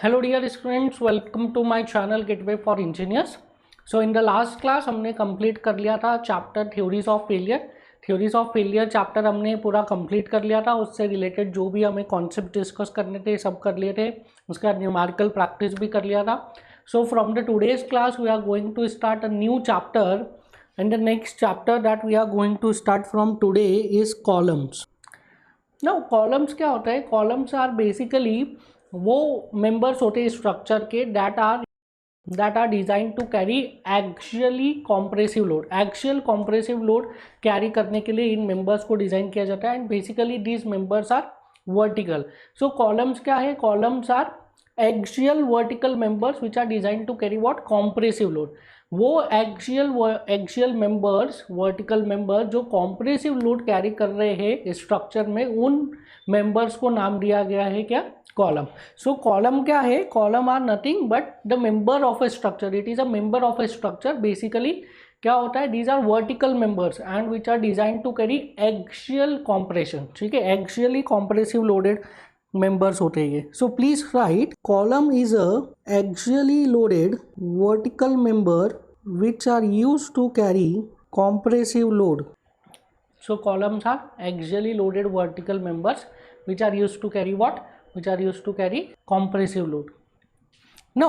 Hello dear students, welcome to my channel gateway for engineers. So in the last class हमने complete कर लिया था chapter theories of failure. Theories of failure chapter हमने पूरा complete कर लिया था। उससे रिलेटेड जो भी हमें कॉन्सेप्ट डिस्कस करने थे सब कर लिए थे। उसके बाद न्यूमेरिकल प्रैक्टिस भी कर लिया था। So from the today's class we are going to start a new chapter and the next chapter that we are going to start from today is columns. Now columns क्या होता है? Columns are basically वो members होते हैं structure के that are design to carry axially compressive load. Axial compressive load carry करने के लिए इन मेंबर्स को डिजाइन किया जाता है and basically these members are vertical. So columns क्या है? Columns are axial vertical members which are design to carry what? Compressive load. वो एक्सियल मेंबर्स, वर्टिकल मेंबर जो कॉम्प्रेसिव लोड कैरी कर रहे हैं स्ट्रक्चर में, उन मेंबर्स को नाम दिया गया है क्या? कॉलम। सो कॉलम क्या है? Column are nothing but the member of a structure. It is a member of a structure. Basically क्या होता है? These are vertical members and which are design to carry axial compression. ठीक है, axially compressive loaded members होते हैं ये। So please write, column is a axially loaded vertical member which are used to carry compressive load. So columns are axially loaded vertical members which are used to carry what? Which are used to carry compressive load. Now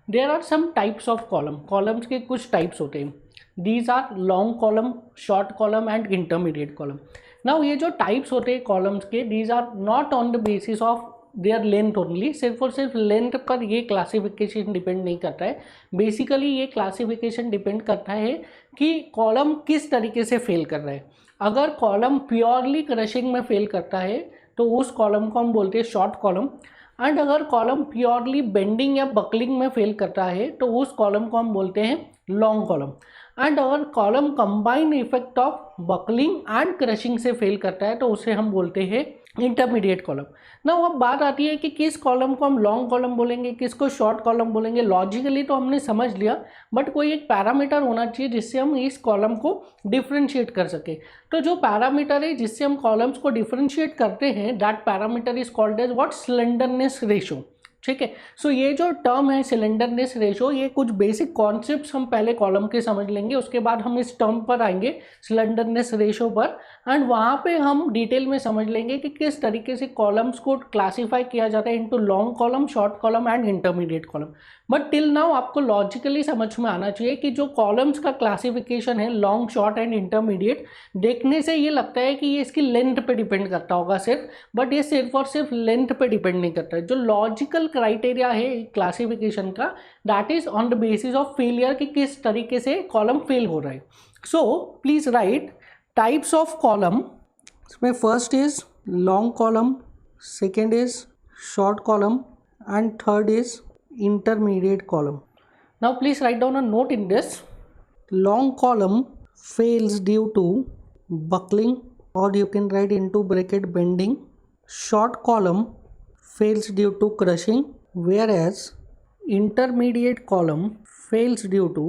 there are some types of column. Columns के कुछ types होते हैं. These are long column, short column and intermediate column. Now ये जो types होते हैं columns के, these are not on the basis of there length only. सिर्फ और सिर्फ लेंथ पर ये क्लासिफिकेशन डिपेंड नहीं करता है। बेसिकली ये क्लासिफिकेशन डिपेंड करता है कि कॉलम किस तरीके से फेल कर रहा है। अगर कॉलम प्योरली क्रशिंग में फेल करता है तो उस कॉलम को हम बोलते हैं शॉर्ट कॉलम। एंड अगर कॉलम प्योरली बेंडिंग या बकलिंग में फेल करता है तो उस कॉलम को हम बोलते हैं लॉन्ग कॉलम। एंड अगर column combined effect of buckling and crushing से फेल करता है तो उसे हम बोलते हैं इंटरमीडिएट कॉलम। ना अब बात आती है कि किस कॉलम को हम लॉन्ग कॉलम बोलेंगे, किसको शॉर्ट कॉलम बोलेंगे। लॉजिकली तो हमने समझ लिया, बट कोई एक पैरामीटर होना चाहिए जिससे हम इस कॉलम को डिफरेंशिएट कर सके। तो जो पैरामीटर है जिससे हम कॉलम्स को डिफरेंशिएट करते हैं, that parameter is called as what? Slenderness ratio. ठीक है। सो ये जो टर्म है स्लेंडरनेस रेशो, ये कुछ बेसिक कॉन्सेप्ट्स हम पहले कॉलम के समझ लेंगे, उसके बाद हम इस टर्म पर आएंगे स्लेंडरनेस रेशो पर, एंड वहाँ पे हम डिटेल में समझ लेंगे कि किस तरीके से कॉलम्स को क्लासीफाई किया जाता है into long column, short column and intermediate column. But till now आपको लॉजिकली समझ में आना चाहिए कि जो कॉलम्स का क्लासिफिकेशन है लॉन्ग, शॉर्ट एंड इंटरमीडिएट, देखने से ये लगता है कि ये इसकी लेंथ पे डिपेंड करता होगा सिर्फ, बट ये सिर्फ और सिर्फ लेंथ पे डिपेंड नहीं करता है। जो लॉजिकल क्राइटेरिया है क्लासिफिकेशन का, that is on the basis of failure कि किस तरीके से कॉलम फेल हो रहा है। So please write types of column. इसमें first is long column, second is short column and third is intermediate column. Now please write down a note in this. Long column fails due to buckling, or you can write into bracket bending. Short column fails due to crushing, whereas intermediate column fails due to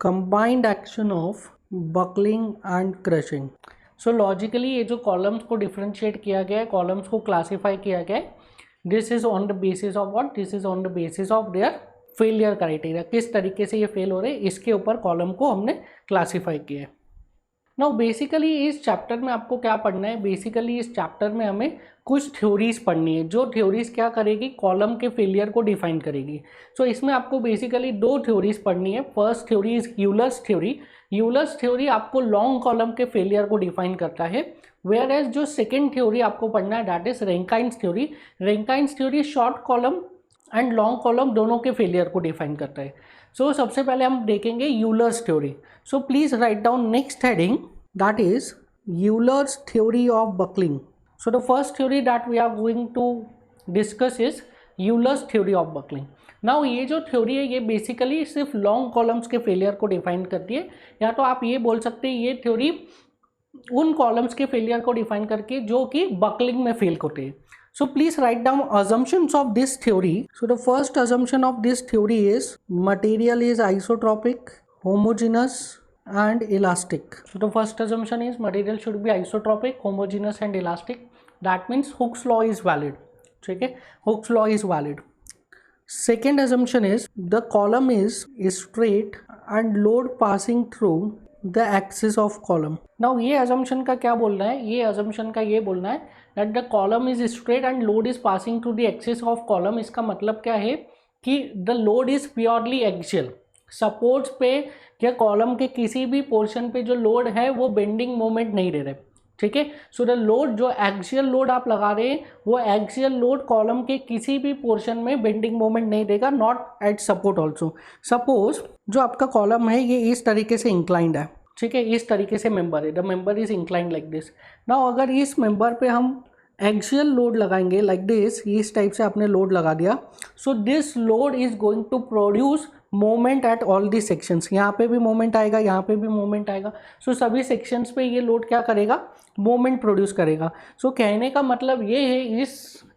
combined action of buckling and crushing. So logically ये जो columns को differentiate किया गया है, columns को classify किया गया है, this is on the basis of what? This is on the basis of their failure criteria. किस तरीके से ये फेल हो रहे हैं इसके ऊपर कॉलम को हमने क्लासीफाई किया है। नाउ बेसिकली इस चैप्टर में आपको क्या पढ़ना है? बेसिकली इस चैप्टर में हमें कुछ थ्योरीज पढ़नी है, जो थ्योरीज क्या करेगी? कॉलम के फेलियर को डिफाइन करेगी। सो इसमें आपको बेसिकली दो थ्योरीज पढ़नी है। First theory is Euler's theory. Euler's theory आपको लॉन्ग कॉलम के फेलियर को डिफाइन करता है, वेयर एज जो सेकेंड थ्योरी आपको पढ़ना है that is Rankine's theory. Rankine's theory short column and long column दोनों के फेलियर को डिफाइन करता है। सो सबसे पहले हम देखेंगे Euler's theory. So please write down next heading, that is Euler's theory of buckling. So the first theory that we are going to discuss is Euler's theory of buckling. Now ये जो theory है ये basically सिर्फ long columns के failure को define करती है, या तो आप ये बोल सकते हैं ये थ्योरी उन कॉलम्स के फेलियर को डिफाइन करके जो कि बकलिंग में फेल होते हैं। सो please write down assumptions of this theory. So the first assumption of this theory is material is isotropic, homogeneous and elastic. So the first assumption is material should be isotropic, homogeneous and elastic. That means Hooke's law is valid. ठीक है, Hooke's law is valid. Second assumption is the column is straight and load passing through the axis of column. Now ये assumption का क्या बोलना है, ये assumption का ये बोलना है that the column is straight and load is passing through the axis of column। इसका मतलब क्या है कि the load is purely axial। Supports पे या कॉलम के किसी भी पोर्शन पे जो लोड है वो बेंडिंग मोमेंट नहीं दे रहे, ठीक है। सो द लोड जो एक्सियल लोड आप लगा रहे हैं वो एक्सियल लोड कॉलम के किसी भी पोर्शन में बेंडिंग मोमेंट नहीं देगा, not at support also. Suppose जो आपका कॉलम है ये इस तरीके से इंक्लाइंड है, ठीक है, इस तरीके से मेंबर है, the member is inclined like this. Now अगर इस मेंबर पे हम एक्सियल लोड लगाएंगे लाइक दिस, इस टाइप से आपने लोड लगा दिया, so this load is going to produce moment at all the sections. यहाँ पे भी मोमेंट आएगा, यहाँ पे भी मोमेंट आएगा। सो सभी सेक्शंस पे ये लोड क्या करेगा, मोमेंट प्रोड्यूस करेगा। सो कहने का मतलब ये है इस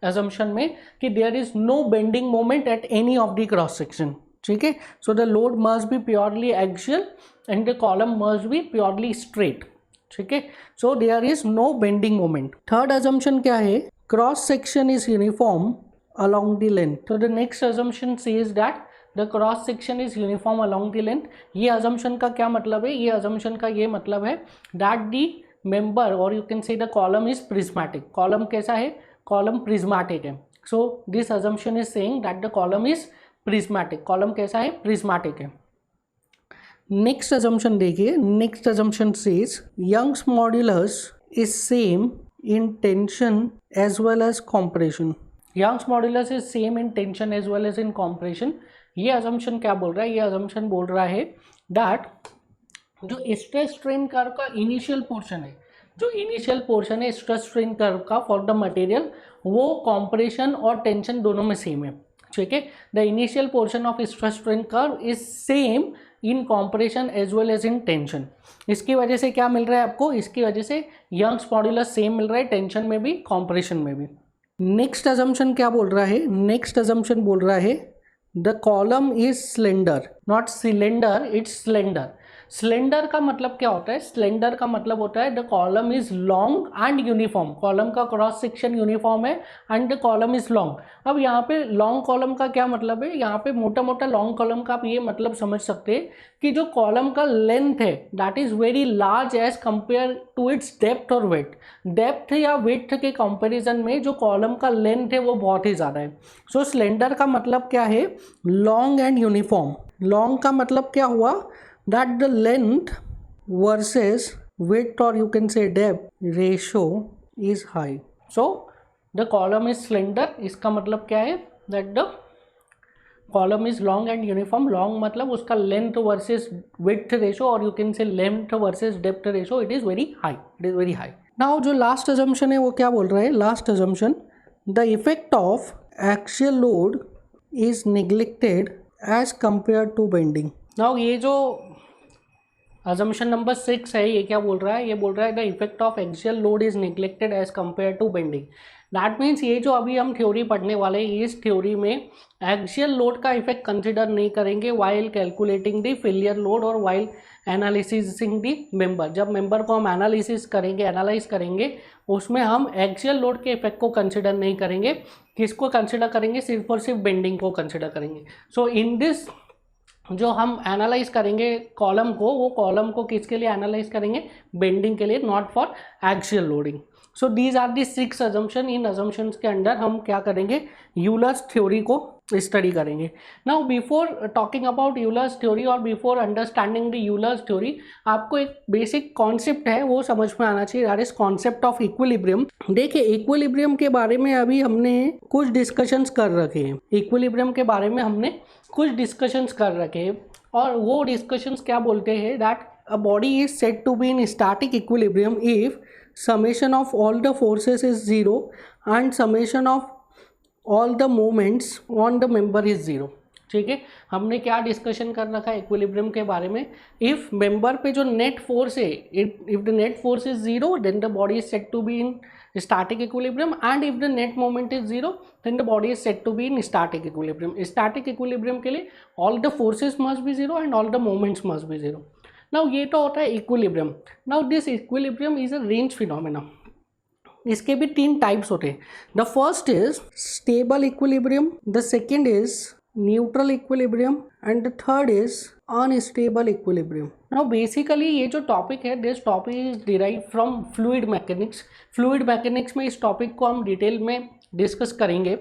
assumption में कि there is no bending moment at any of the cross section, ठीक है। So the load must be purely axial and the column must be purely straight, ठीक है। So there is no bending moment. Third assumption क्या है, cross section is uniform along the length. So the next assumption says that the cross section is uniform along the length. ये assumption का क्या मतलब है, ये assumption का ये मतलब है that the member or you can say the column is prismatic. column कैसा है, column prismatic है। So this assumption is saying that the column is prismatic. column कैसा है, prismatic है। next assumption देखिए, next assumption says Young's modulus is same in tension as well as compression. Young's modulus is same in tension as well as in compression। ये assumption क्या बोल रहा है, ये assumption बोल रहा है that जो स्ट्रेस स्ट्रेन कर्व का इनिशियल पोर्शन है, जो इनिशियल पोर्शन है स्ट्रेस स्ट्रेन कर्व का फॉर द मटेरियल, वो कॉम्प्रेशन और टेंशन दोनों में सेम है, ठीक है। The initial portion of stress strain curve is same in compression as well as in tension. इसकी वजह से क्या मिल रहा है आपको, इसकी वजह से यंग्स मॉड्यूलस सेम मिल रहा है टेंशन में भी, कॉम्प्रेशन में भी। नेक्स्ट assumption क्या बोल रहा है, नेक्स्ट assumption बोल रहा है the column is slender, not cylinder, it's slender. Slender का मतलब क्या होता है, स्लेंडर का मतलब होता है the column is long and uniform. Column का क्रॉस सेक्शन यूनिफॉर्म है and the column is long. अब यहाँ पे लॉन्ग कॉलम का क्या मतलब है, यहाँ पे मोटा मोटा लॉन्ग कॉलम का आप ये मतलब समझ सकते हैं कि जो कॉलम का लेंथ है that is very large as compare to its depth और वेट। डेप्थ या वेट के कंपेरिजन में जो कॉलम का लेंथ है वो बहुत ही ज़्यादा है। सो स्लेंडर का मतलब क्या है, लॉन्ग एंड यूनिफॉर्म। लॉन्ग का मतलब क्या हुआ, that the length versus width or you can say depth ratio is high. So the column is slender। इसका मतलब क्या है, that the column is long and uniform। long मतलब उसका length versus width ratio और you can say length versus depth ratio it is very high, it is very high। now जो last assumption है वो क्या बोल रहा है, last assumption the effect of axial load is neglected as compared to bending। now ये जो assumption number 6 है, ये क्या बोल रहा है, ये बोल रहा है the effect of axial load is neglected as compare to bending. That means ये जो अभी हम थ्योरी पढ़ने वाले हैं, इस थ्योरी में एक्सियल लोड का इफेक्ट कंसिडर नहीं करेंगे while calculating the failure load और वाइल एनालिसिसिंग द मेंबर। जब मेंबर को हम एनालिसिस करेंगे, एनालाइज करेंगे, उसमें हम एक्सियल लोड के इफेक्ट को कंसिडर नहीं करेंगे। किसको कंसिडर करेंगे, सिर्फ और सिर्फ बेंडिंग को कंसिडर करेंगे। सो इन दिस जो हम एनालाइज करेंगे कॉलम को, वो कॉलम को किसके लिए एनालाइज करेंगे, बेंडिंग के लिए, not for axial loading. So these are the 6 assumption। इन assumptions के अंडर हम क्या करेंगे, यूलर्स थ्योरी को स्टडी करेंगे। Now before talking about Euler's theory और before understanding the Euler's theory, आपको एक बेसिक कॉन्सेप्ट है वो समझ में आना चाहिए, that is concept of equilibrium. देखिए इक्विलिब्रियम के बारे में अभी हमने कुछ डिस्कशंस कर रखे हैं, इक्विलिब्रियम के बारे में हमने कुछ डिस्कशंस कर रखे हैं, और वो डिस्कशंस क्या बोलते हैं, that a body is said to be in static equilibrium if summation of all the forces is 0 and summation of all the moments on the member is 0। ठीक है, हमने क्या डिस्कशन कर रखा है इक्विलिब्रियम के बारे में, इफ मेंबर पे जो नेट फोर्स है, if the net force is 0 then the body is said to be in static equilibrium and if the net moment is 0 then the body is said to be in static equilibrium। static equilibrium के लिए all the forces must be 0 and all the moments must be 0। Now ये तो होता है equilibrium. Now this equilibrium is a range phenomena. इसके भी 3 types होते हैं। The first is stable equilibrium, the second is neutral equilibrium and the third is unstable equilibrium. Now basically ये जो टॉपिक है, this topic is derive from fluid mechanics. Fluid mechanics में इस topic को हम डिटेल में डिस्कस करेंगे।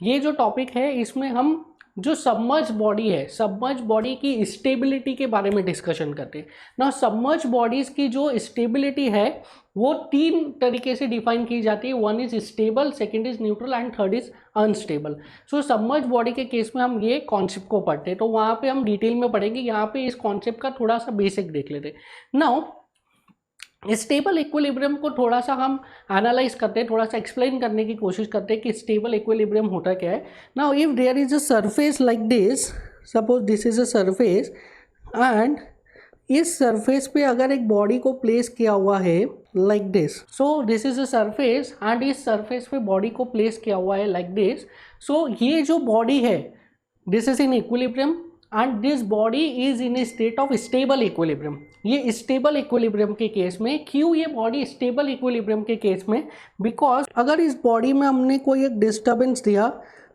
ये जो टॉपिक है इसमें हम जो सबमर्ज बॉडी है, सबमर्ज बॉडी की स्टेबिलिटी के बारे में डिस्कशन करते हैं ना। सबमर्ज बॉडीज की जो स्टेबिलिटी है वो 3 तरीके से डिफाइन की जाती है। 1 is stable, second is neutral and third is unstable. So submerge body के केस में हम ये कॉन्सेप्ट को पढ़ते हैं, तो वहाँ पे हम डिटेल में पढ़ेंगे। यहाँ पे इस कॉन्सेप्ट का थोड़ा सा बेसिक देख लेते हैं। नाउ स्टेबल इक्विलिब्रियम को थोड़ा सा हम एनालाइज करते हैं, थोड़ा सा एक्सप्लेन करने की कोशिश करते हैं कि स्टेबल इक्विलिब्रियम होता क्या है। Now if there is a surface like this, suppose this is a surface and इस सरफेस पे अगर एक बॉडी को प्लेस किया हुआ है like this, so this is a surface and इस सरफेस पे बॉडी को प्लेस किया हुआ है लाइक दिस। सो ये जो बॉडी है this is in equilibrium and this body is in A state of stable equilibrium. ये स्टेबल इक्विलिब्रियम के केस में, क्यों ये बॉडी स्टेबल इक्विलिब्रियम के केस में, बिकॉज अगर इस बॉडी में हमने कोई एक डिस्टर्बेंस दिया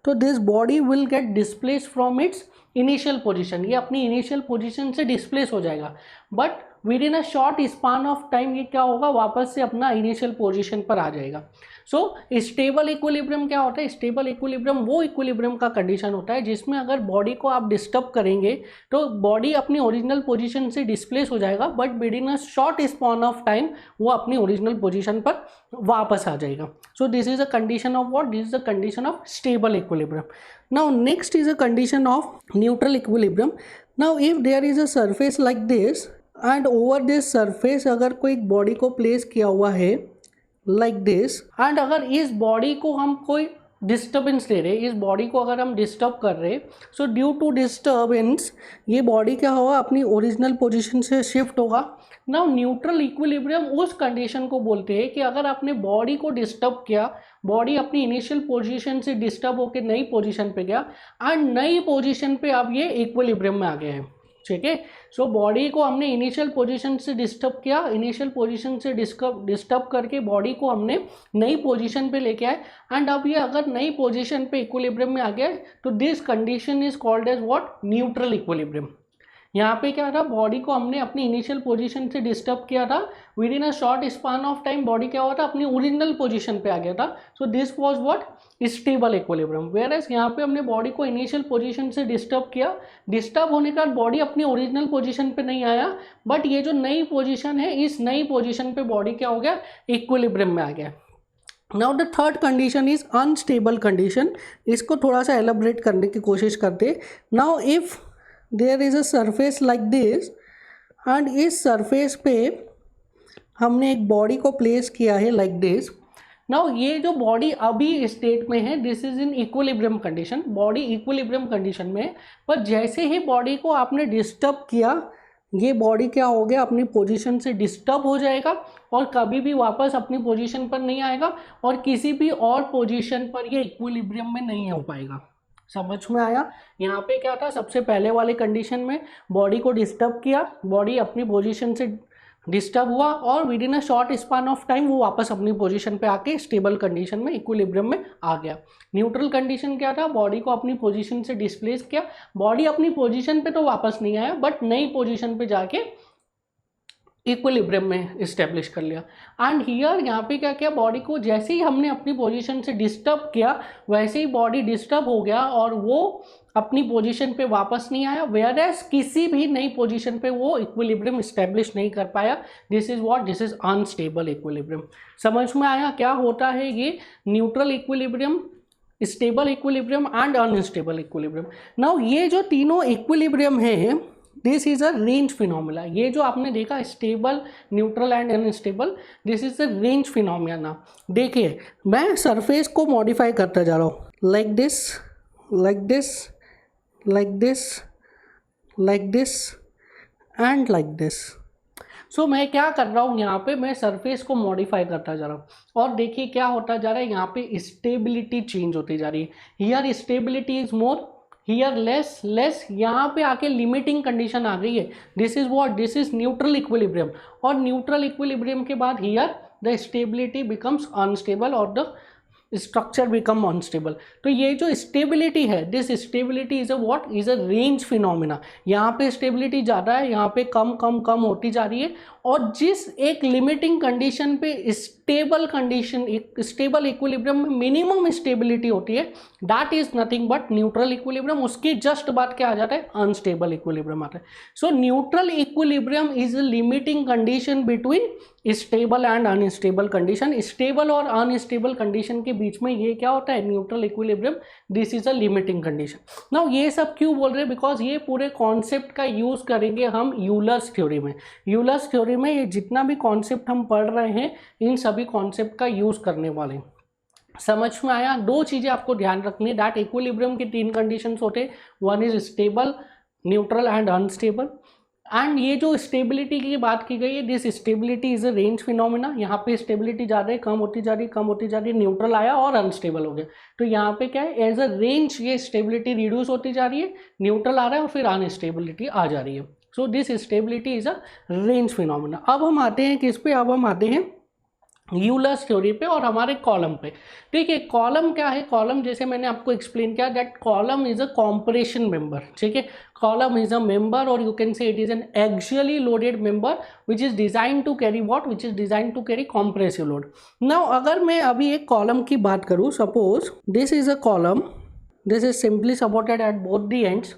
तो this body will get displace from its initial position. ये अपनी इनिशियल पोजीशन से डिस्प्लेस हो जाएगा, but within a short span of time ये क्या होगा, वापस से अपना इनिशियल पोजीशन पर आ जाएगा। सो स्टेबल इक्विलिब्रियम क्या होता है? स्टेबल इक्विलिब्रियम वो इक्विलिब्रियम का कंडीशन होता है जिसमें अगर बॉडी को आप डिस्टर्ब करेंगे तो बॉडी अपनी ओरिजिनल पोजीशन से डिस्प्लेस हो जाएगा, but within a short span of time वो अपनी ओरिजिनल पोजीशन पर वापस आ जाएगा। So this is a condition of what? This is a condition of stable equilibrium. Now next is a condition of neutral equilibrium. Now if there is a surface like this and over this surface अगर कोई body को place किया हुआ है like this and अगर इस body को हम कोई डिस्टर्बेंस दे रहे, इस बॉडी को अगर हम डिस्टर्ब कर रहे, सो ड्यू टू डिस्टर्बेंस ये बॉडी क्या होगा, अपनी ओरिजिनल पोजीशन से शिफ्ट होगा। नाउ न्यूट्रल इक्विलिब्रियम उस कंडीशन को बोलते हैं कि अगर आपने बॉडी को डिस्टर्ब किया, बॉडी अपनी इनिशियल पोजीशन से डिस्टर्ब होकर नई पोजीशन पे गया एंड नई पोजीशन पे अब ये इक्विलिब्रियम में आ गया है, ठीक है। सो बॉडी को हमने इनिशियल पोजीशन से डिस्टर्ब किया, इनिशियल पोजीशन से डिस्टर्ब करके बॉडी को हमने नई पोजीशन पे लेके आए एंड अब ये अगर नई पोजीशन पे इक्विलिब्रियम में आ गया तो this condition is called as what? Neutral equilibrium. यहाँ पे क्या था, बॉडी को हमने अपनी इनिशियल पोजीशन से डिस्टर्ब किया था, with in a short span of time body क्या हुआ था, अपनी ओरिजिनल पोजीशन पे आ गया था। So this was what? Stable equilibrium. Whereas यहाँ पे हमने बॉडी को इनिशियल पोजीशन से डिस्टर्ब किया, डिस्टर्ब होने के बाद बॉडी अपनी ओरिजिनल पोजीशन पे नहीं आया, बट ये जो नई पोजीशन है, इस नई पोजीशन पे बॉडी क्या हो गया, इक्विलिब्रियम में आ गया। Now the third condition is unstable condition. इसको थोड़ा सा एलाबरेट करने की कोशिश करते। Now if there is a surface like this and इस सरफेस पे हमने एक बॉडी को प्लेस किया है लाइक दिस। नाउ ये जो बॉडी अभी स्टेट में है, this is in equilibrium condition, body equilibrium condition में है, पर जैसे ही बॉडी को आपने डिस्टर्ब किया, ये बॉडी क्या हो गया, अपनी पोजीशन से डिस्टर्ब हो जाएगा और कभी भी वापस अपनी पोजीशन पर नहीं आएगा और किसी भी और पोजीशन पर ये इक्विलिब्रियम में नहीं हो पाएगा। समझ में आया? यहाँ पे क्या था, सबसे पहले वाले कंडीशन में बॉडी को डिस्टर्ब किया, बॉडी अपनी पोजीशन से डिस्टर्ब हुआ और with in a short span of time वो वापस अपनी पोजीशन पे आके स्टेबल कंडीशन में, इक्विलिब्रियम में आ गया। न्यूट्रल कंडीशन क्या था, बॉडी को अपनी पोजीशन से डिस्प्लेस किया, बॉडी अपनी पोजीशन पे तो वापस नहीं आया, बट नई पोजीशन पे जाके इक्विलिब्रियम में इस्टेब्लिश कर लिया। एंड हियर यहाँ पे क्या किया, बॉडी को जैसे ही हमने अपनी पोजीशन से डिस्टर्ब किया वैसे ही बॉडी डिस्टर्ब हो गया और वो अपनी पोजीशन पे वापस नहीं आया, वेयर एज किसी भी नई पोजीशन पे वो इक्विलिब्रियम इस्टेब्लिश नहीं कर पाया। This is what? This is unstable equilibrium. समझ में आया क्या होता है ये neutral equilibrium, stable equilibrium and unstable equilibrium. Now ये जो तीनों इक्विलिब्रियम है, this is a range phenomena. ये जो आपने देखा stable, neutral and unstable, this is a range phenomena. देखिए मैं सरफेस को मॉडिफाई करता जा रहा हूँ, like this, like this, like this, like this and like this। सो मैं क्या कर रहा हूँ, यहाँ पे मैं सरफेस को मॉडिफाई करता जा रहा हूँ और देखिए क्या होता जा रहा है, यहाँ पे स्टेबिलिटी चेंज होती जा रही है। Here stability is more, here less, less, यहाँ पे आके लिमिटिंग कंडीशन आ गई है। This is what? This is neutral equilibrium और न्यूट्रल इक्विलिब्रियम के बाद here the stability becomes unstable और द स्ट्रक्चर बिकम अनस्टेबल। तो ये जो स्टेबिलिटी है, this stability is a what, is a range phenomena. यहाँ पे स्टेबिलिटी ज़्यादा है, यहाँ पे कम कम कम होती जा रही है, और जिस एक लिमिटिंग कंडीशन पे स्टेबल कंडीशन, एक स्टेबल इक्विलिब्रियम में मिनिमम स्टेबिलिटी होती है, that is nothing but neutral equilibrium. उसकी जस्ट बाद क्या आ जाता है, अनस्टेबल इक्विलिब्रियम आता है। So neutral equilibrium is a limiting condition between stable and unstable condition. Stable और अनस्टेबल कंडीशन के बीच में ये क्या होता है, neutral equilibrium, this is a limiting condition. Now ये सब क्यों बोल रहे हैं, बिकॉज ये पूरे कॉन्सेप्ट का यूज करेंगे हम यूलर्स थ्योरी में। यूलर्स थ्योरी में ये जितना भी कॉन्सेप्ट हम पढ़ रहे हैं, इन सभी कॉन्सेप्ट का यूज करने वाले हैं। समझ में आया? दो चीजें आपको ध्यान रखनी है, दैट इक्विलिब्रियम के तीन कंडीशंस होते हैं, one is stable, neutral and unstable. And ये जो स्टेबिलिटी की बात की गई है, this stability is a range phenomena. यहाँ पे स्टेबिलिटी ज़्यादा है, कम होती जा रही है, कम होती जा रही है, न्यूट्रल आया और अनस्टेबल हो गया। तो यहाँ पे क्या है, एज अ रेंज ये स्टेबिलिटी रिड्यूस होती जा रही है, न्यूट्रल आ रहा है और फिर अनस्टेबिलिटी आ जा रही है। So this stability is a range phenomena. अब हम आते हैं किस पे, अब हम आते हैं यूलर्स थ्योरी पे और हमारे कॉलम पे। ठीक है, कॉलम क्या है, कॉलम जैसे मैंने आपको एक्सप्लेन किया that column is a compression member. ठीक है, कॉलम इज अ मेंबर और you can say it is an axially loaded member which is design to carry what, which is design to carry compressive load. Now अगर मैं अभी एक column की बात करूँ, suppose this is a column, this is simply supported at both the ends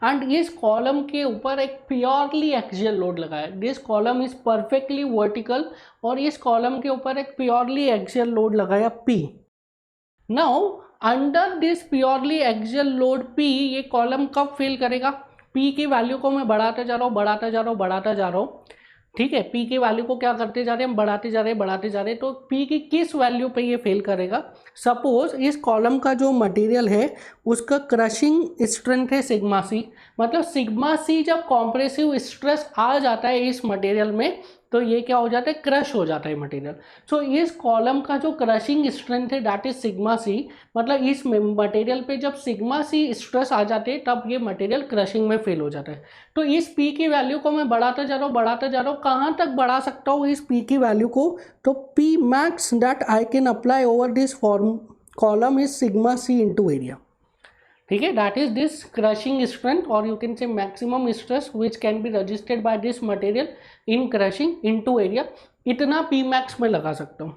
and इस column के ऊपर एक प्योरली एक्सियल लोड लगा है। This column is perfectly vertical और इस कॉलम के ऊपर एक प्योरली एक्सियल लोड लगाया P। Now under this purely axial load P ये कॉलम कब फेल करेगा, P की वैल्यू को मैं बढ़ाते जा रहा हूँ, बढ़ाता जा रहा हूँ, बढ़ाता जा रहा हूँ। ठीक है, P की वैल्यू को क्या करते जा रहे हैं, हम बढ़ाते जा रहे हैं, बढ़ाते जा रहे हैं। तो P की किस वैल्यू पे ये फेल करेगा, सपोज इस कॉलम का जो मटेरियल है उसका क्रशिंग स्ट्रेंथ है सिग्मा सी। मतलब सिग्मा सी जब कॉम्प्रेसिव स्ट्रेस आ जाता है इस मटेरियल में तो ये क्या हो जाता है, क्रश हो जाता है मटेरियल। सो इस कॉलम का जो क्रशिंग स्ट्रेंथ है दैट इज सिग्मा सी। मतलब इस मटेरियल पे जब सिग्मा सी स्ट्रेस आ जाते हैं तब ये मटेरियल क्रशिंग में फेल हो जाता है। तो इस P की वैल्यू को मैं बढ़ाता जा रहा हूँ, बढ़ाता जा रहा हूँ। कहाँ तक बढ़ा सकता हूँ इस P की वैल्यू को, तो P max that I can apply over this form column is sigma C into area. ठीक है, that is this crushing strength और you can say maximum stress which can be registered by this material in crushing into area. इतना P max में लगा सकता हूँ।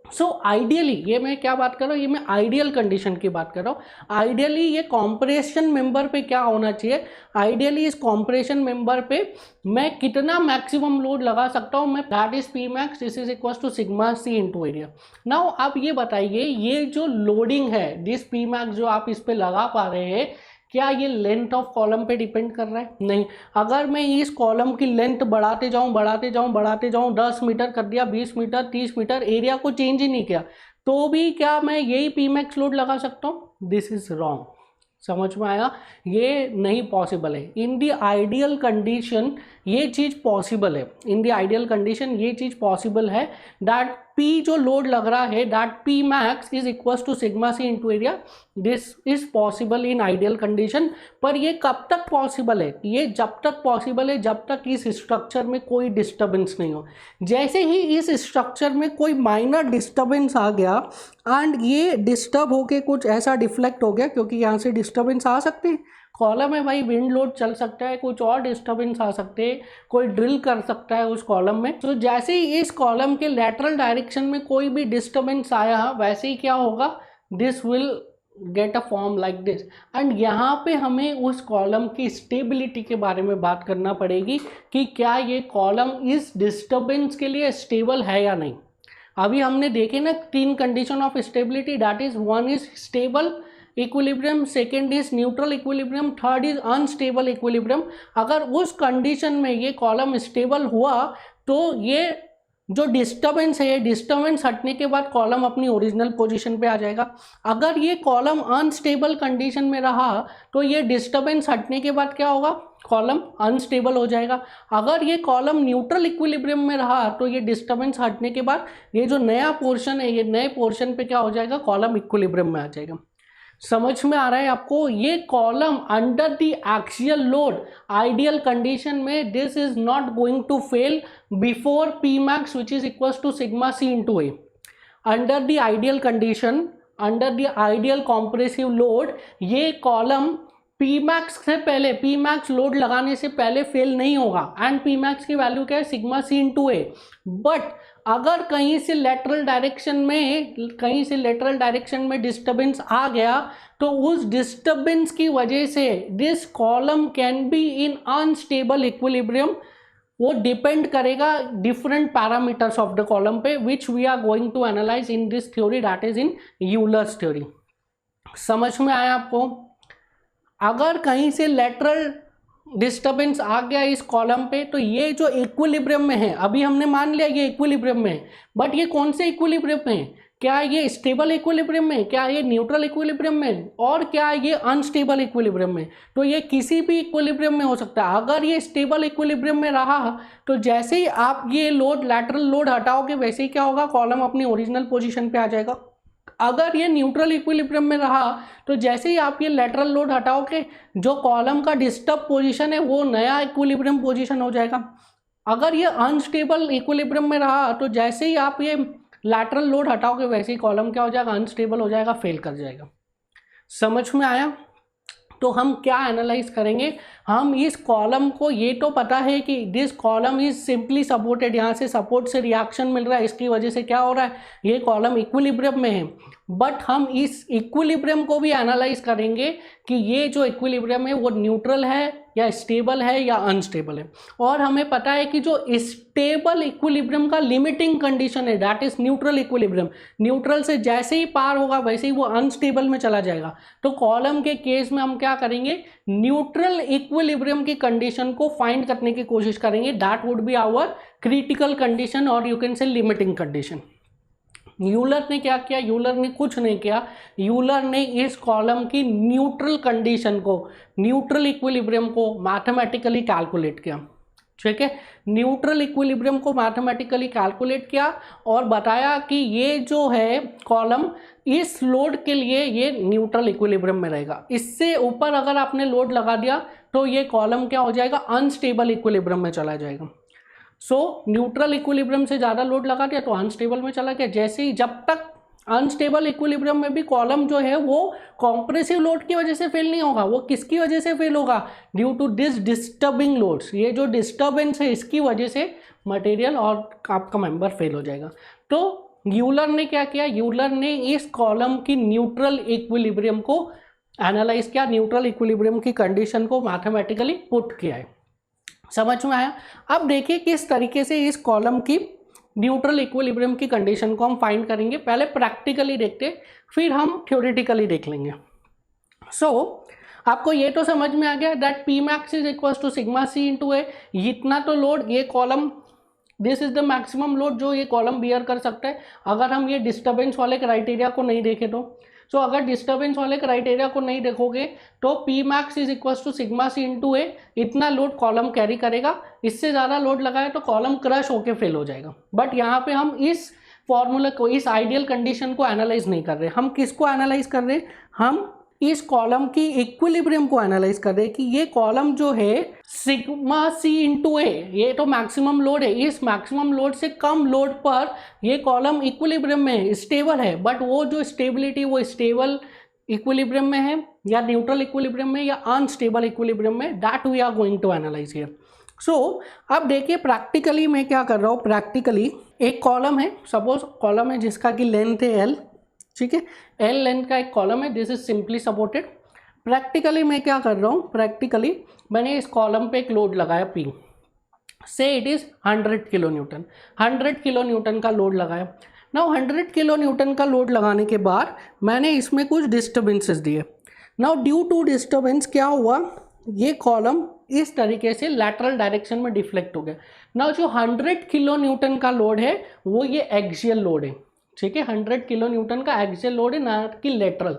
So ideally, ये मैं क्या बात कर रहा हूँ, ये मैं आइडियल कंडीशन की बात कर रहा हूँ। आइडियली ये कॉम्प्रेशन मेंबर पे क्या होना चाहिए, आइडियली इस कॉम्प्रेशन मेंबर पे मैं कितना मैक्सिमम लोड लगा सकता हूँ, मैं that is P max, this is equal to sigma C into area. Now आप ये बताइए, ये जो लोडिंग है दिस P मैक्स जो आप इस पे लगा पा रहे हैं, क्या ये लेंथ ऑफ कॉलम पे डिपेंड कर रहा है, नहीं। अगर मैं इस कॉलम की लेंथ बढ़ाते जाऊं, बढ़ाते जाऊं, बढ़ाते जाऊं, 10 मीटर कर दिया, 20 मीटर, 30 मीटर, एरिया को चेंज ही नहीं किया, तो भी क्या मैं यही P मैक्स लोड लगा सकता हूं, दिस इज रॉन्ग। समझ में आया, ये नहीं पॉसिबल है। इन द आइडियल कंडीशन ये चीज़ पॉसिबल है, इन द आइडियल कंडीशन ये चीज़ पॉसिबल है दैट P जो लोड लग रहा है that P max is equals to sigma C into area. This is possible in ideal condition. पर ये कब तक पॉसिबल है, ये जब तक पॉसिबल है जब तक इस स्ट्रक्चर में कोई डिस्टर्बेंस नहीं हो। जैसे ही इस स्ट्रक्चर में कोई माइनर डिस्टर्बेंस आ गया एंड ये डिस्टर्ब होके कुछ ऐसा डिफ्लेक्ट हो गया, क्योंकि यहाँ से डिस्टर्बेंस आ सकते हैं, कॉलम है भाई, विंड लोड चल सकता है, कुछ और डिस्टर्बेंस आ सकते हैं, कोई ड्रिल कर सकता है उस कॉलम में। तो जैसे ही इस कॉलम के लैटरल डायरेक्शन में कोई भी डिस्टर्बेंस आया, वैसे ही क्या होगा, this will get a form like this. And यहाँ पे हमें उस कॉलम की स्टेबिलिटी के बारे में बात करना पड़ेगी कि क्या ये कॉलम इस डिस्टर्बेंस के लिए स्टेबल है या नहीं। अभी हमने देखे ना तीन condition of stability, that is one is stable equilibrium, second is neutral equilibrium, third is unstable equilibrium. अगर उस कंडीशन में ये कॉलम स्टेबल हुआ तो ये जो डिस्टर्बेंस है, ये डिस्टर्बेंस हटने के बाद कॉलम अपनी ओरिजिनल पोजीशन पे आ जाएगा। अगर ये कॉलम अनस्टेबल कंडीशन में रहा तो ये डिस्टर्बेंस हटने के बाद क्या होगा, कॉलम अनस्टेबल हो जाएगा। अगर ये कॉलम न्यूट्रल इक्विलिब्रियम में रहा तो ये डिस्टर्बेंस हटने के बाद ये जो नया पोर्शन है, ये नए पोर्शन पे क्या हो जाएगा, कॉलम इक्विलिब्रियम में आ जाएगा। समझ में आ रहा है आपको? ये column under the axial load ideal condition में this is not going to fail before P max which is equal to sigma C into A. Under the ideal condition, under the ideal compressive load, ये column P max से पहले, P max load लगाने से पहले fail नहीं होगा। And P max की value क्या है? Sigma C into A. But अगर कहीं से लेटरल डायरेक्शन में डिस्टर्बेंस आ गया तो उस डिस्टर्बेंस की वजह से this column can be in unstable equilibrium. वो डिपेंड करेगा different parameters of the column पे which we are going to analyse in this theory, that is in Euler's theory. समझ में आया आपको? अगर कहीं से लेटरल डिस्टर्बेंस आ गया इस कॉलम पे तो ये जो इक्विलिब्रियम में है, अभी हमने मान लिया ये इक्विलिब्रियम में है, बट ये कौन से इक्विलिब्रियम में है? क्या ये स्टेबल इक्विलिब्रियम में, क्या ये न्यूट्रल इक्विलिब्रियम में, और क्या ये अनस्टेबल इक्विलिब्रियम में? तो ये किसी भी इक्विलिब्रियम में हो सकता है। अगर ये स्टेबल इक्विलिब्रियम में रहा तो जैसे ही आप ये लोड, लैटरल लोड हटाओगे, वैसे ही क्या होगा? कॉलम अपनी ओरिजिनल पोजीशन पे आ जाएगा। अगर ये न्यूट्रल इक्विलिब्रियम में रहा तो जैसे ही आप ये लेटरल लोड हटाओगे, जो कॉलम का डिस्टर्ब पोजीशन है वो नया इक्विलिब्रियम पोजीशन हो जाएगा। अगर ये अनस्टेबल इक्विलिब्रियम में रहा तो जैसे ही आप ये लैटरल लोड हटाओगे, वैसे ही कॉलम क्या हो जाएगा? अनस्टेबल हो जाएगा, फेल कर जाएगा। समझ में आया? तो हम क्या एनालाइज करेंगे? हम इस कॉलम को, ये तो पता है कि this column is simply supported, यहाँ से सपोर्ट से रिएक्शन मिल रहा है, इसकी वजह से क्या हो रहा है? ये कॉलम इक्विलिब्रियम में है। बट हम इस इक्विलिब्रियम को भी एनालाइज करेंगे कि ये जो इक्विलिब्रियम है वो न्यूट्रल है या स्टेबल है या अनस्टेबल है। और हमें पता है कि जो स्टेबल इक्विलिब्रियम का लिमिटिंग कंडीशन है that is neutral equilibrium. Neutral से जैसे ही पार होगा वैसे ही वो अनस्टेबल में चला जाएगा। तो कॉलम के केस में हम क्या करेंगे? न्यूट्रल इक्विलिब्रियम की कंडीशन को फाइंड करने की कोशिश करेंगे। That would be our critical condition और you can say limiting condition. Euler ने क्या किया? यूलर ने कुछ नहीं किया। यूलर ने इस कॉलम की न्यूट्रल कंडीशन को, न्यूट्रल इक्विलिब्रियम को मैथमेटिकली कैलकुलेट किया। ठीक है, न्यूट्रल इक्विलिब्रियम को मैथमेटिकली कैलकुलेट किया और बताया कि ये जो है कॉलम इस लोड के लिए ये न्यूट्रल इक्विलिब्रियम में रहेगा। इससे ऊपर अगर आपने लोड लगा दिया तो ये कॉलम क्या हो जाएगा? अनस्टेबल इक्विलिब्रियम में चला जाएगा। सो न्यूट्रल इक्विलिब्रियम से ज़्यादा लोड लगा दिया तो अनस्टेबल में चला गया। जैसे ही, जब तक अनस्टेबल इक्विलिब्रियम में भी कॉलम जो है वो कॉम्प्रेसिव लोड की वजह से फेल नहीं होगा। वो किसकी वजह से फेल होगा? Due to this disturbing loads. ये जो डिस्टर्बेंस है इसकी वजह से मटेरियल और आपका मेंबर फेल हो जाएगा। तो यूलर ने क्या किया? यूलर ने इस कॉलम की न्यूट्रल इक्विलिब्रियम को एनालाइज किया, न्यूट्रल इक्विलिब्रियम की कंडीशन को मैथमेटिकली पुट किया है। समझ में आया? अब देखिए किस तरीके से इस कॉलम की न्यूट्रल इक्विलिब्रियम की कंडीशन को हम फाइंड करेंगे। पहले प्रैक्टिकली देखते, फिर हम थ्योरेटिकली देख लेंगे। आपको ये तो समझ में आ गया that P max is equal to sigma C into A. इतना तो लोड ये column, this is the maximum load जो ये कॉलम बियर कर सकता है अगर हम ये डिस्टर्बेंस वाले क्राइटेरिया को नहीं देखें तो। अगर डिस्टर्बेंस वाले क्राइटेरिया को नहीं देखोगे तो P max is equal to sigma C into A, इतना लोड कॉलम कैरी करेगा। इससे ज़्यादा लोड लगाए तो कॉलम क्रश होकर फेल हो जाएगा। बट यहाँ पे हम इस फॉर्मूला को, इस आइडियल कंडीशन को एनालाइज नहीं कर रहे। हम किसको एनालाइज कर रहे? हम इस कॉलम की इक्विलिब्रियम को एनालाइज कर रहे हैं कि ये कॉलम जो है सिग्मा सी इंटू ए, ये तो मैक्सिमम लोड है, इस मैक्सिमम लोड से कम लोड पर ये कॉलम इक्विलिब्रियम में है, स्टेबल है। बट वो जो स्टेबिलिटी वो स्टेबल इक्विलिब्रियम में है या न्यूट्रल इक्विलिब्रियम में या अनस्टेबल इक्विलिब्रियम में, that we are going to analyse here. अब देखिए प्रैक्टिकली मैं क्या कर रहा हूँ। प्रैक्टिकली एक कॉलम है, सपोज कॉलम है जिसका कि लेंथ है एल, ठीक है, एल लेंथ का एक कॉलम है, this is simply supported. Practically मैं क्या कर रहा हूँ? प्रैक्टिकली मैंने इस कॉलम पे एक लोड लगाया P, से it is 100 kilo Newton. 100 kilo newton का लोड लगाया। नाउ 100 किलो न्यूटन का लोड लगाने के बाद मैंने इसमें कुछ डिस्टर्बेंसेस दिए। नाउ ड्यू टू डिस्टर्बेंस क्या हुआ? ये कॉलम इस तरीके से लैटरल डायरेक्शन में डिफ्लेक्ट हो गया। नाउ जो 100 किलो न्यूटन का लोड है वो ये एक्सियल लोड है, ठीक है। 100 किलो न्यूटन का एक्सियल लोड है, ना कि लेटरल।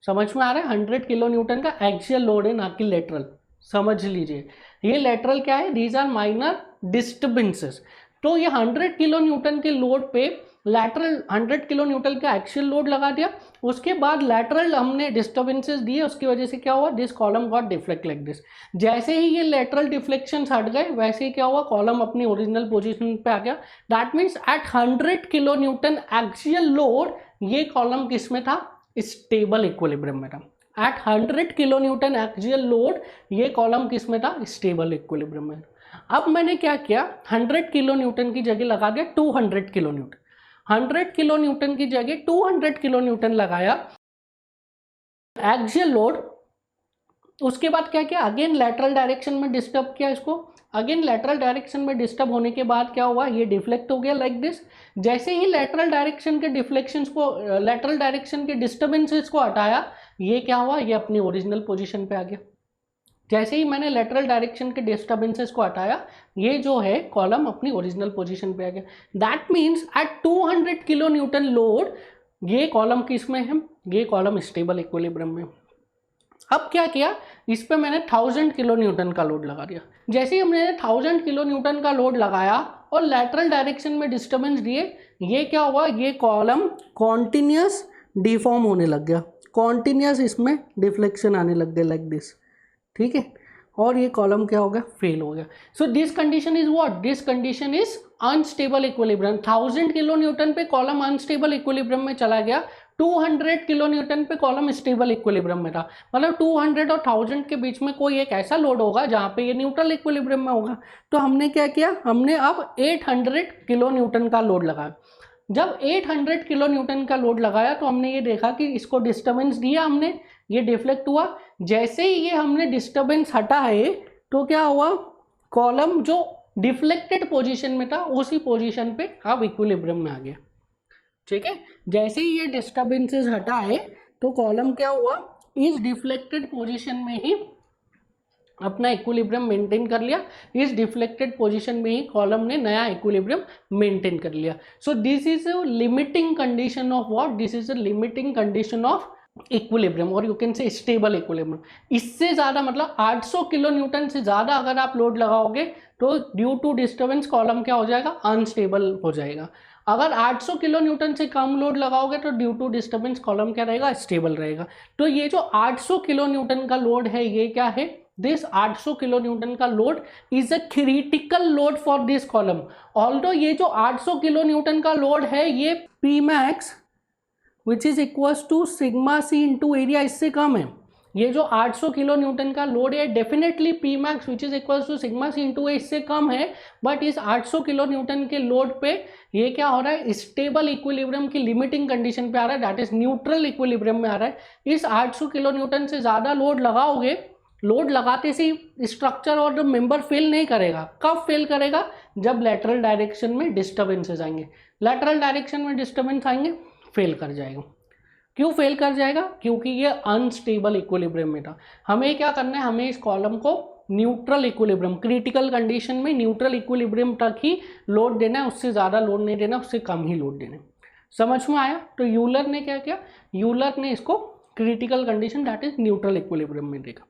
समझ में आ रहा है? 100 किलो न्यूटन का एक्सियल लोड है, ना कि लेटरल। समझ लीजिए, ये लेटरल क्या है? These are minor disturbances. तो ये 100 किलो न्यूटन के लोड पे लैटरल 100 किलो न्यूटन का एक्सियल लोड लगा दिया, उसके बाद लैटरल हमने डिस्टर्बेंसेस दिए, उसकी वजह से क्या हुआ, this column got deflect like this. जैसे ही ये लैटरल डिफ्लेक्शंस हट गए वैसे ही क्या हुआ, कॉलम अपनी ओरिजिनल पोजीशन पे आ गया। That means at 100 kilo newton axial load ये कॉलम किस में था, स्टेबल इक्विलिब्रियम में था। At 100 kilo newton axial load ये कॉलम किस में था, स्टेबल इक्विलिब्रियम में। अब मैंने क्या किया, 100 किलो न्यूटन की जगह लगा दिया 200 किलो न्यूटन, 100 किलो न्यूटन की जगह 200 किलो न्यूटन लगाया एक्सियल लोड। उसके बाद क्या किया, अगेन लैटरल डायरेक्शन में डिस्टर्ब किया इसको, अगेन लैटरल डायरेक्शन में डिस्टर्ब होने के बाद क्या हुआ, ये डिफ्लेक्ट हो गया लाइक दिस। जैसे ही लैटरल डायरेक्शन के डिफ्लेक्शंस को, लैटरल डायरेक्शन के डिस्टर्बेंसेस को हटाया, ये क्या हुआ, ये अपनी ओरिजिनल पोजीशन पे आ गया। जैसे ही मैंने लेटरल डायरेक्शन के डिस्टर्बेंसेस को हटाया, ये जो है कॉलम अपनी ओरिजिनल पोजीशन पे आ गया। That means at 200 kilo newton load ये कॉलम किस में है, ये कॉलम स्टेबल इक्विलिब्रियम में। अब क्या किया, इस पे मैंने 1000 किलो न्यूटन का लोड लगा दिया। जैसे ही हमने 1000 किलो न्यूटन का लोड लगाया और लेटरल डायरेक्शन में डिस्टर्बेंस दिए, ये क्या हुआ, ये कॉलम कॉन्टिन्यूस डिफॉर्म होने लग गया, कॉन्टिन्यूस इसमें डिफ्लेक्शन आने लग गया लाइक दिस, ठीक है। और ये कॉलम क्या हो गया, फेल हो गया। So this condition is what, this condition is unstable equilibrium. 1000 kilo Newton पे कॉलम अनस्टेबल इक्विलिब्रियम में चला गया, 200 किलो न्यूटन पे कॉलम स्टेबल इक्विलिब्रियम में था। मतलब 200 और 1000 के बीच में कोई एक ऐसा लोड होगा जहाँ पे ये न्यूट्रल इक्विलिब्रियम में होगा। तो हमने क्या किया, हमने अब 800 किलो न्यूटन का लोड लगाया। जब 800 किलो न्यूटन का लोड लगाया तो हमने ये देखा कि इसको डिस्टर्बेंस दिया हमने, ये डिफ्लेक्ट हुआ। जैसे ही ये हमने डिस्टर्बेंस हटा है तो क्या हुआ, कॉलम जो डिफ्लेक्टेड पोजीशन में था उसी पोजीशन पे अब इक्विलिब्रियम में आ गया, ठीक है। जैसे ही ये डिस्टर्बेंसेस हटा है तो कॉलम क्या हुआ, इस डिफ्लेक्टेड पोजीशन में ही अपना इक्विलिब्रियम मेंटेन कर लिया। इस डिफ्लेक्टेड पोजीशन में ही कॉलम ने नया इक्विलिब्रियम मेंटेन कर लिया। So this is a limiting condition of what, this is a limiting condition of equilibrium, और you can say stable equilibrium. इससे ज़्यादा मतलब 800 किलो न्यूटन से ज़्यादा अगर आप लोड लगाओगे तो ड्यू टू डिस्टर्बेंस कॉलम क्या हो जाएगा, अनस्टेबल हो जाएगा। अगर 800 किलो न्यूटन से कम लोड लगाओगे तो ड्यू टू डिस्टर्बेंस कॉलम क्या रहेगा, स्टेबल रहेगा। तो ये जो 800 किलो न्यूटन का लोड है ये क्या है, दिस 800 किलो न्यूटन का load is a critical load for this column. Although ये जो 800 किलो न्यूटन का लोड है ये P max which is equals to sigma C into area इससे कम है। ये जो 800 किलो न्यूटन का लोड है definitely P max which is equals to sigma C into A इससे कम है, बट इस 800 किलो न्यूटन के लोड पे ये क्या हो रहा है, स्टेबल इक्विलिब्रियम की लिमिटिंग कंडीशन पे आ रहा है, दैट इज न्यूट्रल इक्विलिब्रियम में आ रहा है। इस 800 किलो न्यूटन से ज़्यादा लोड लगाओगे, लोड लगाते से स्ट्रक्चर और मेंबर फेल नहीं करेगा। कब फेल करेगा, जब लेटरल डायरेक्शन में डिस्टर्बेंसेस आएंगे। लेटरल डायरेक्शन में डिस्टर्बेंस आएंगे, फेल कर जाएगा। क्यों फेल कर जाएगा, क्योंकि ये अनस्टेबल इक्विलिब्रियम में था। हमें क्या करना है, हमें इस कॉलम को न्यूट्रल इक्विलिब्रियम, क्रिटिकल कंडीशन में न्यूट्रल इक्विलिब्रियम तक ही लोड देना है, उससे ज़्यादा लोड नहीं देना, उससे कम ही लोड देना है। समझ में आया। तो यूलर ने क्या किया, यूलर ने इसको critical condition that is neutral equilibrium में देखा।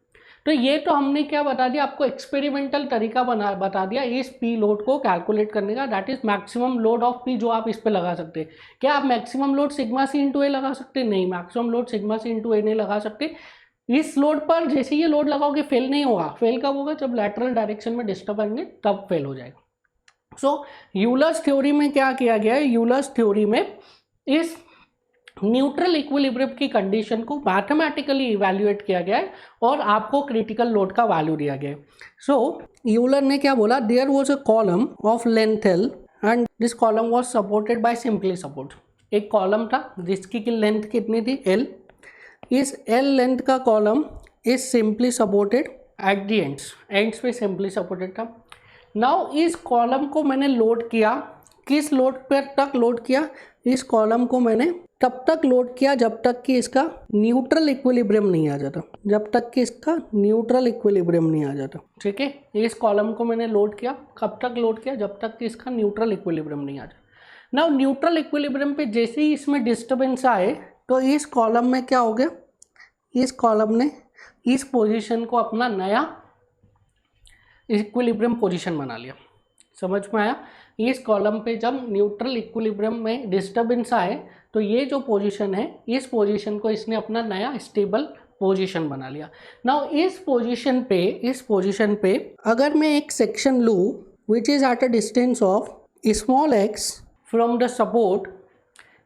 तो ये तो हमने क्या बता दिया आपको, एक्सपेरिमेंटल तरीका बता दिया इस पी लोड को कैलकुलेट करने का, that is maximum load of P जो आप इस पे लगा सकते हैं। क्या आप maximum load sigma C into A लगा सकते हैं, नहीं, maximum load sigma C into A नहीं लगा सकते। इस लोड पर जैसे ये लोड लगाओगे फेल नहीं होगा। फेल कब होगा, जब लैटरल डायरेक्शन में डिस्टर्ब आएंगे तब फेल हो जाएगा। सो यूलर्स थ्योरी में क्या किया गया है, यूलर्स थ्योरी में इस न्यूट्रल इक्विलिब्रियम की कंडीशन को मैथमेटिकली इवैल्यूएट किया गया है और आपको क्रिटिकल लोड का वैल्यू दिया गया है। सो यूलर ने क्या बोला, there was a column of length L and this column was supported by simply support. एक कॉलम था जिसकी लेंथ कितनी थी, एल। इस एल लेंथ का column is simply supported at the ends पे सिंपली सपोर्टेड था। नाउ इस कॉलम को मैंने लोड किया, किस लोड पर तक लोड किया, इस कॉलम को मैंने तब तक लोड किया जब तक कि इसका न्यूट्रल इक्विलिब्रियम नहीं आ जाता, जब तक कि इसका न्यूट्रल इक्विलिब्रियम नहीं आ जाता, ठीक है। इस कॉलम को मैंने लोड किया, कब तक लोड किया, जब तक कि इसका न्यूट्रल इक्विलिब्रियम नहीं आ जाता। नाउ न्यूट्रल इक्विलिब्रियम पे जैसे ही इसमें डिस्टर्बेंस आए तो इस कॉलम में क्या हो गया, इस कॉलम ने इस पोजीशन को अपना नया इक्विलिब्रियम पोजीशन बना लिया। समझ में आया? इस कॉलम पे जब न्यूट्रल इक्विलिब्रियम में डिस्टर्बेंस आए तो ये जो पोजीशन है, इस पोजीशन को इसने अपना नया स्टेबल पोजीशन बना लिया। नाउ इस पोजीशन पे अगर मैं एक सेक्शन लूँ which is eight a distance of small x from the support,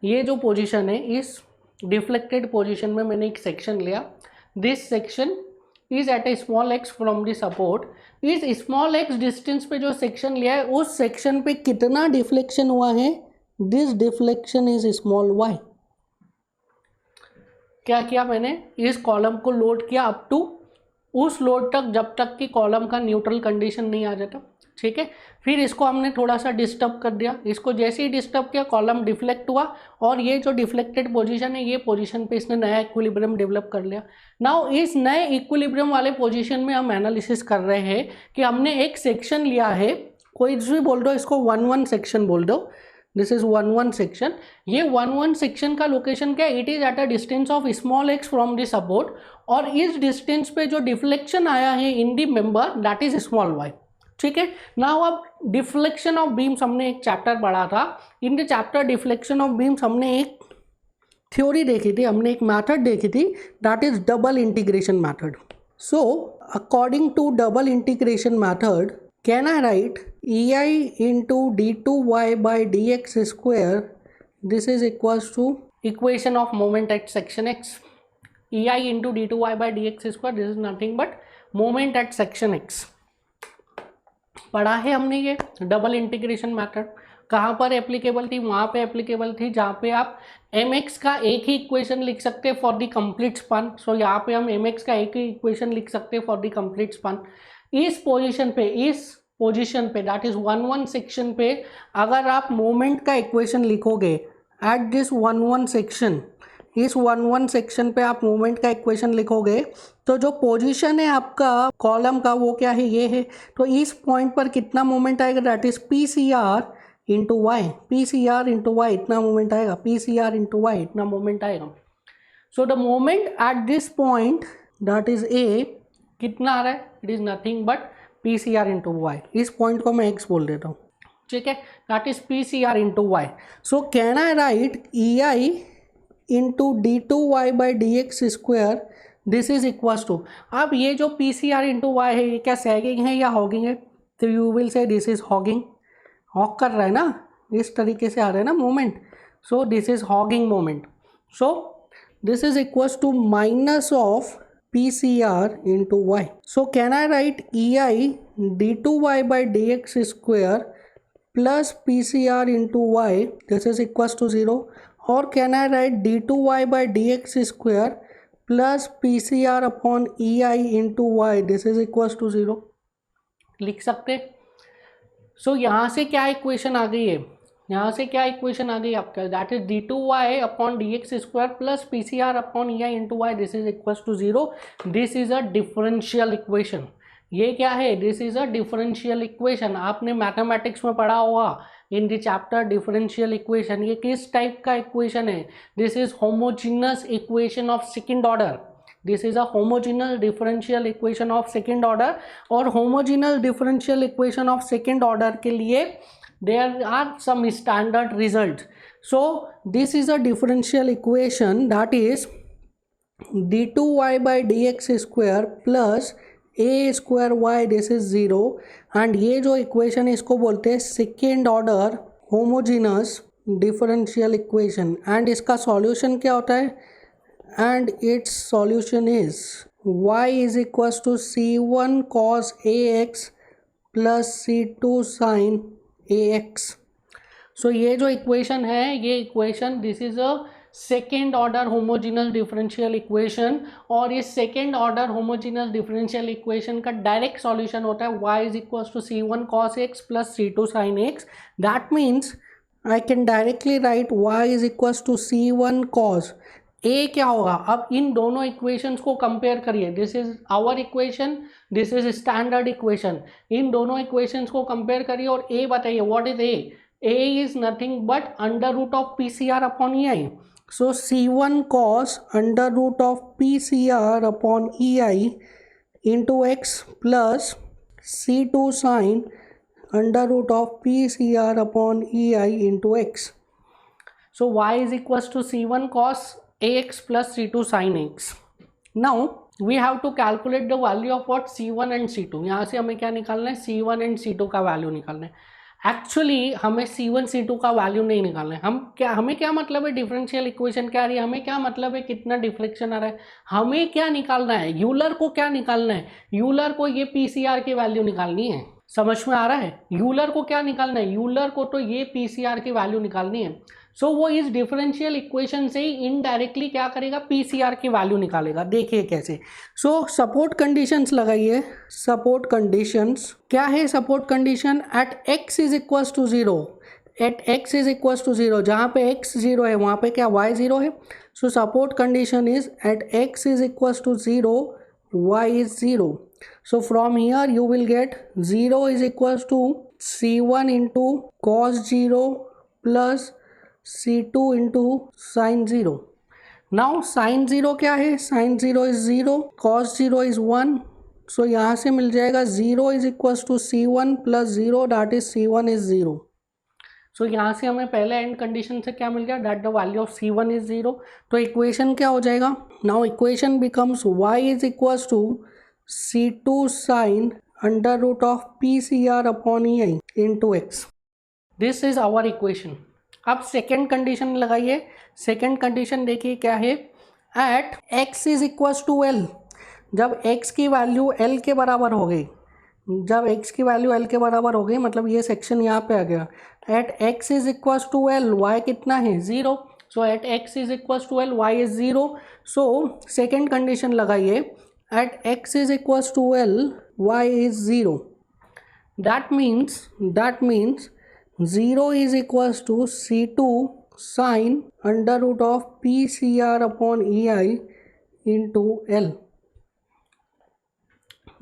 ये जो पोजीशन है इस डिफ्लेक्टेड पोजीशन में मैंने एक सेक्शन लिया, this section is at a small x from the support. इस स्मॉल एक्स डिस्टेंस पे जो सेक्शन लिया है उस सेक्शन पे कितना डिफ्लेक्शन हुआ है, this deflection is small y. क्या किया मैंने, इस कॉलम को लोड किया अप टू उस लोड तक जब तक कि कॉलम का न्यूट्रल कंडीशन नहीं आ जाता, ठीक है। फिर इसको हमने थोड़ा सा डिस्टर्ब कर दिया, इसको जैसे ही डिस्टर्ब किया कॉलम डिफ्लेक्ट हुआ और ये जो डिफ्लेक्टेड पोजीशन है ये पोजीशन पे इसने नया इक्विलिब्रियम डेवलप कर लिया। नाउ इस नए इक्विलिब्रियम वाले पोजीशन में हम एनालिसिस कर रहे हैं कि हमने एक सेक्शन लिया है, कोई भी बोल दो इसको 1-1 सेक्शन बोल दो, दिस इज 1-1 सेक्शन। ये 1-1 सेक्शन का लोकेशन क्या है, it is at a distance of small x from the support और इस डिस्टेंस पे जो डिफ्लेक्शन आया है in the member that is small y, ठीक है। नाउ अब डिफ्लेक्शन ऑफ बीम्स हमने एक चैप्टर पढ़ा था, इन the chapter deflection of beams हमने एक थ्योरी देखी थी, हमने एक मेथड देखी थी that is double integration method. So according to double integration method can I write EI into d2y by dx square, this is equals to equation of moment at section x. EI into d2y by dx square, this is nothing but moment at section x। पढ़ा है हमने ये double integration method, कहाँ पर applicable थी, वहाँ पे applicable थी जहाँ पे आप mx का एक ही इक्वेशन लिख सकते हैं फॉर द कंप्लीट स्पन। सो यहाँ पे हम mx का एक ही इक्वेशन लिख सकते हैं फॉर द कंप्लीट स्पन। इस पोजीशन पे दैट इज 1-1 सेक्शन पे अगर आप मोमेंट का इक्वेशन लिखोगे एट दिस 1-1 सेक्शन, इस 1-1 सेक्शन पे आप मोमेंट का इक्वेशन लिखोगे तो जो पोजीशन है आपका कॉलम का वो क्या है, ये है। तो इस पॉइंट पर कितना मोमेंट आएगा, that is PCR into y, PCR into y इतना मोमेंट आएगा, PCR इंटू वाई इतना मोमेंट आएगा। So the moment at this point that is A कितना आ रहा है, it is nothing but PCR into y. इस पॉइंट को मैं x बोल देता हूँ, ठीक है, that is PCR into y. So can I write EI into d2y by dx square, this is equals to, अब ये जो PCR इंटू वाई है ये क्या सैगिंग है या हॉगिंग है, तो you will say this is hogging, hog कर रहा है ना, इस तरीके से आ रहा है ना moment, so this is hogging moment. So this is equals to minus of PCR into y. So can I write EI d2y by dx square plus PCR into y, this is equals to 0, or can I write d2y by dx square plus PCR upon EI into y, this is equals to 0, लिख सकते। सो यहाँ से क्या equation आ गई है, यहाँ से क्या इक्वेशन आ गई आपका, that is d2y upon dx square plus PCR upon EI into y, this is equals to 0। This is a differential equation. ये क्या है, this is a differential equation. आपने मैथमेटिक्स में पढ़ा होगा in the chapter differential equation. ये किस type का इक्वेशन है, this is homogeneous equation of second order, this is a homogeneous differential equation of second order. और homogeneous differential equation of second order के लिए there are some standard results. So this is a differential equation that is d2y by dx square plus a square y, this is 0, and ये जो equation है इसको बोलते हैं second order homogeneous differential equation. And इसका solution क्या होता है, and its solution is y is equals to c1 cos ax plus c2 sin ax। So ये जो इक्वेशन है, ये equation this is a second order homogeneous differential equation, और इस second order homogeneous differential equation का direct solution होता है y is equals to c1 cos x plus c2 sin x। That means I can directly write y is equals to c1 cos a क्या होगा, अब इन दोनों equations को compare करिए, this is our equation, this is standard equation, इन दोनों equations को compare करिए और a बताइए what is a is nothing but under root of PCR upon EI। So c1 cos under root of PCR upon EI into x plus c2 sin under root of P C R upon E I into X. So y is equals to c1 cos ax plus c2 sin x. Now we have to calculate the value of what c1 and c2. यहाँ से हमें क्या निकालना है, c1 and c2 का value निकालना है. Actually हमें c1 c2 का वैल्यू नहीं निकालना है. हमें क्या मतलब है डिफरेंशियल इक्वेशन क्या आ रही है, हमें क्या मतलब है कितना डिफ्लेक्शन आ रहा है, हमें क्या निकालना है, यूलर को क्या निकालना है, यूलर को ये पीसीआर की वैल्यू निकालनी है. समझ में आ रहा है, यूलर को क्या निकालना है, यूलर को तो ये पीसीआर की वैल्यू निकालनी है. सो वो इस डिफरेंशियल इक्वेशन से ही इनडायरेक्टली क्या करेगा, पीसीआर की वैल्यू निकालेगा. देखिए कैसे. सो सपोर्ट कंडीशंस लगाइए. सपोर्ट कंडीशंस क्या है, support condition at x is equals to 0. At x is equals to 0, जहाँ पे x 0 है वहाँ पे क्या y 0 है. So support condition is at x is equals to 0, y is 0. So from here you will get 0 is equals to c1 into cos 0 plus c2 into sin 0. Now sin 0 क्या है, sin 0 is 0, cos 0 is 1. So यहाँ से मिल जाएगा 0 is equals to c1 plus 0, that is c1 is 0. सो यहाँ से हमें पहले and condition से क्या मिल गया, that the value of c1 is 0. तो इक्वेशन क्या हो जाएगा, now equation becomes y is equals to c2 sin under root of pcr upon ei into x. This is our equation. अब सेकेंड कंडीशन लगाइए. Second condition देखिए क्या है, at x is equals to l. जब x की value l के बराबर हो गई, जब x की वैल्यू l के बराबर हो गई, मतलब ये सेक्शन यहाँ पे आ गया. At x is equals to l, y कितना है 0. So at x is equals to l, y is 0. So second condition लगाइए, at x is equals to L, y is 0. That means 0 is equals to C2 sin under root of PCR upon EI into L.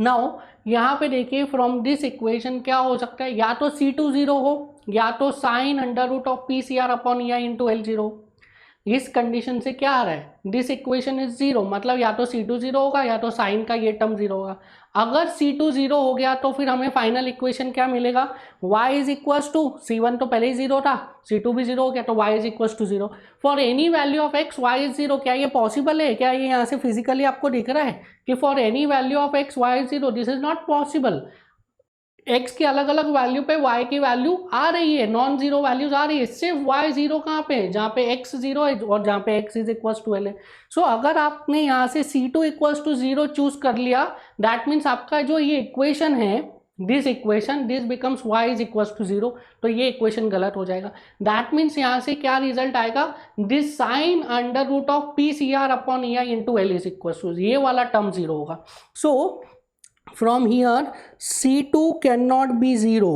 Now यहाँ पे देखिए from this equation क्या हो सकता है, या तो C2 0 हो या तो sine under root of PCR upon EI into L 0. इस कंडीशन से क्या आ रहा है, दिस इक्वेशन इज 0, मतलब या तो C2 0 होगा या तो साइन का ये टर्म 0 होगा. अगर C2 0 हो गया तो फिर हमें फाइनल इक्वेशन क्या मिलेगा, y is equals to C1 तो पहले ही 0 था, C2 भी 0 हो गया तो y is equals to 0 for any value of x y is 0. क्या ये पॉसिबल है, क्या ये यहाँ से फिजिकली आपको दिख रहा है कि for any value of x y is 0, this is not possible. x की अलग अलग वैल्यू पे y की वैल्यू आ रही है, नॉन जीरो वैल्यूज आ रही है, सिर्फ y 0 कहाँ पे है, जहाँ पे x 0 है और जहाँ पे x is equals to l है. सो अगर आपने यहाँ से c2 इक्वल्स टू 0 चूज कर लिया, दैट मीन्स आपका जो ये इक्वेशन है, this equation, this becomes y is equals to 0, तो ये इक्वेशन गलत हो जाएगा. दैट मीन्स यहाँ से क्या रिजल्ट आएगा, this sine under root of P C R upon E I into L is equals to, ये वाला टर्म 0 होगा. So from here C2 can not be 0.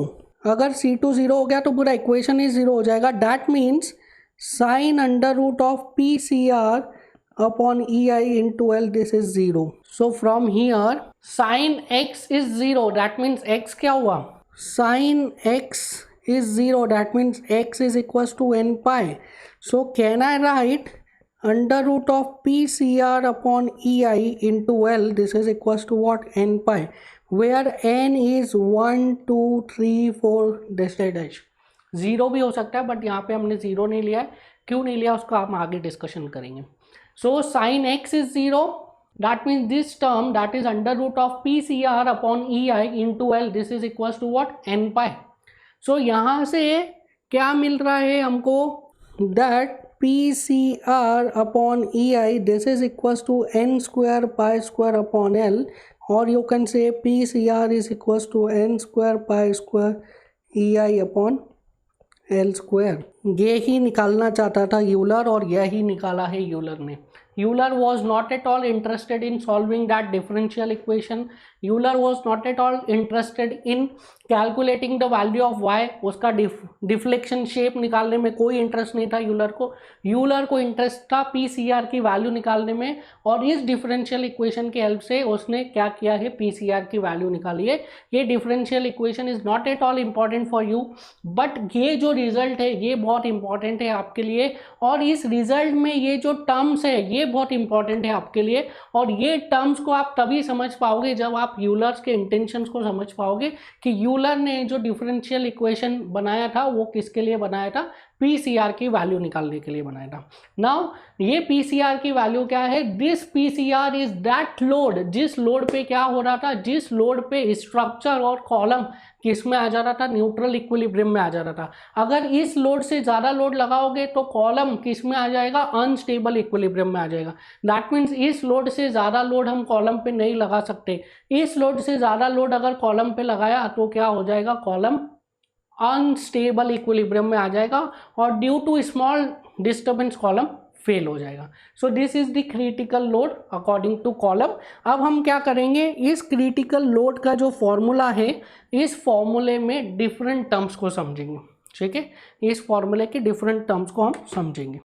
अगर C2 0 हो गया तो पूरा इक्वेशन ही 0 हो जाएगा. That means sine under root of P C R upon E I into L, this is 0. So from here sine x is 0, that means x क्या हुआ, sine x is 0, that means x is equals to n pi. So can I write under root of PCR upon EI into L, this is equals to what, n pi, where n is 1 2 3 4 dash. 0 भी हो सकता है but यहाँ पे हमने 0 नहीं लिया है. क्यों नहीं लिया उसको हम आगे डिस्कशन करेंगे. So sine x is 0, that means this term that is under root of PCR upon EI into L, this is equals to what, n pi. सो यहाँ से क्या मिल रहा है हमको, that PCR upon EI, this is equals to n square pi square upon L, or you can say PCR is equals to n square pi square EI upon L square. ये ही निकालना चाहता था यूलर और यही निकाला है Euler ने. Euler was not at all interested in solving that differential equation. Euler was not at all interested in calculating the value of y. उसका डिफ्लेक्शन शेप निकालने में कोई इंटरेस्ट नहीं था यूलर को. यूलर को इंटरेस्ट था PCR की वैल्यू निकालने में, और इस डिफरेंशियल इक्वेशन की हेल्प से उसने क्या किया है, PCR की वैल्यू निकाली है. ये differential equation is not at all important for you, but ये जो रिजल्ट है ये बहुत इंपॉर्टेंट है आपके लिए. और इस रिजल्ट में ये जो टर्म्स है ये बहुत इंपॉर्टेंट है आपके लिए, और ये टर्म्स को आप तभी समझ पाओगे जब आप यूलर्स के इंटेंशंस को समझ पाओगे कि यूलर ने जो डिफरेंशियल इक्वेशन बनाया था वो किसके लिए बनाया था, पीसीआर की वैल्यू निकालने के लिए बनाया था। नाउ ये पीसीआर की वैल्यू क्या है, this PCR is that load, जिस लोड पे क्या हो रहा था, जिस लोड पे स्ट्रक्चर और कॉलम किस में आ जा रहा था, न्यूट्रल इक्विलिब्रियम में आ जा रहा था। अगर इस लोड से ज़्यादा लोड लगाओगे तो कॉलम किस में आ जाएगा, अनस्टेबल इक्विलिब्रियम में आ जाएगा। दैट मीन्स इस लोड से ज़्यादा लोड हम कॉलम पे नहीं लगा सकते। इस लोड से ज़्यादा लोड अगर कॉलम पे लगाया तो क्या हो जाएगा, कॉलम अनस्टेबल इक्विलिब्रियम में आ जाएगा और due to small disturbance column fail हो जाएगा। So this is the critical load according to column. अब हम क्या करेंगे, इस क्रिटिकल लोड का जो फॉर्मूला है, इस फॉर्मूले में डिफरेंट टर्म्स को समझेंगे। ठीक है, इस फॉर्मूले के डिफरेंट टर्म्स को हम समझेंगे।